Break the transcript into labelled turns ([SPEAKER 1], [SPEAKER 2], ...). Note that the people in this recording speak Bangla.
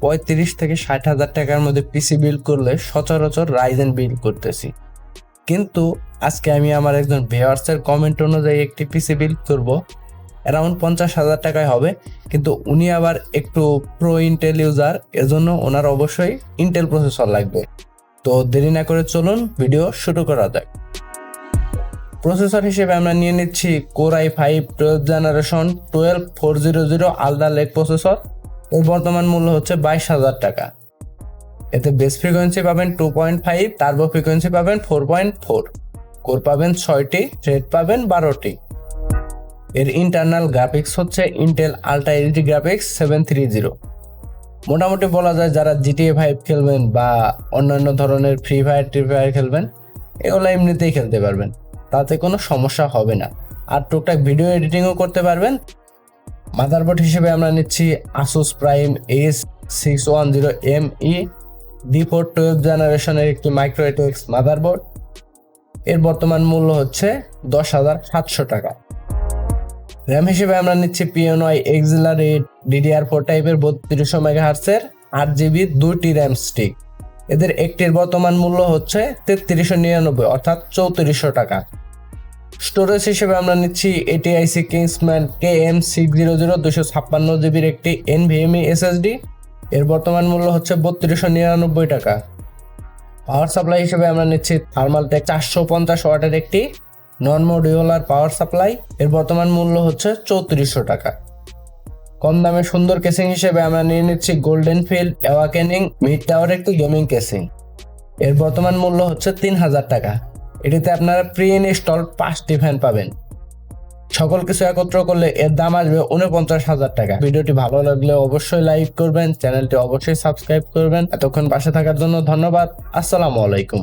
[SPEAKER 1] 35 থেকে 60,000 টাকার মধ্যে পিসি বিল্ড করলে সচরাচর রাইজেন বিল্ড করতেছি, কিন্তু আজকে আমি আমার একজন ভিউয়ার্সের কমেন্ট অনুযায়ী একটি পিসি বিল্ড করব, অ্যারাউন্ড 50,000 টাকায় হবে। কিন্তু উনি আবার একটু প্রো ইন্টেল ইউজার, এজন্য ওনার অবশ্যই ইন্টেল প্রসেসর লাগবে। তো দেরি না করে চলুন ভিডিও শুরু করা যাক। প্রসেসর হিসেবে আমরা নিয়ে নিচ্ছি core i5 12th generation 12400 Alder Lake processor. এর বর্তমান মূল্য হচ্ছে 22,000 টাকা। এতে বেস ফ্রিকোয়েন্সি পাবেন 2.5, টার্বো ফ্রিকোয়েন্সি পাবেন 4.4, কোর পাবেন 6টি, থ্রেড পাবেন 12টি। এর ইন্টারনাল গ্রাফিক্স হচ্ছে ইন্টেল আল্ট্রা এইচডি গ্রাফিক্স 730। মোটামুটি বলা যায় যারা GTA 5 খেলবেন বা অন্যান্য ধরনের ফ্রি ফায়ার খেলবেন, এগুলো এমনিতেই খেলতে পারবেন, তাতে কোনো সমস্যা হবে না। আর টুকটাক ভিডিও এডিটিংও করতে পারবেন। মাদারবোর্ড হিসেবে আমরা নিচ্ছি Asus Prime H610M D4 12th জেনারেশনের একটি Micro-ATX মাদারবোর্ড। এর বর্তমান মূল্য হচ্ছে 10,700 টাকা। র্যাম হিসেবে আমরা নিচ্ছি PNY Accelerate DDR4 টাইপের 3200 মেগাহার্টজের 8GB 2টি র্যাম স্টিক। এদের একটির বর্তমান মূল্য হচ্ছে 3399 অর্থাৎ 3400 টাকা। স্টোরেজ হিসেবে আমরা নিচ্ছি AITC KINGSMAN KM600 256GB একটি NVMe SSD। এর বর্তমান মূল্য হচ্ছে 3299 টাকা। পাওয়ার সাপ্লাই হিসেবে আমরা নিচ্ছি Thermaltake 450 ওয়াটের একটি নন মডিউলার পাওয়ার সাপ্লাই। এর বর্তমান মূল্য হচ্ছে 3400 টাকা। কম দামে সুন্দর কেসিং হিসেবে আমরা নিয়ে নিচ্ছি golden field WAKENING mid tower একটি গেমিং কেসিং। এর বর্তমান মূল্য হচ্ছে 3000 টাকা। এটিতে আপনারা প্রি ইনস্টল 5টি ফ্যান পাবেন। সকল কিছু একত্র করলে এর দাম আসবে 49,000 টাকা। ভিডিওটি ভালো লাগলে অবশ্যই লাইক করবেন, চ্যানেলটি অবশ্যই সাবস্ক্রাইব করবেন। এতক্ষণ পাশে থাকার জন্য ধন্যবাদ। আসসালামু আলাইকুম।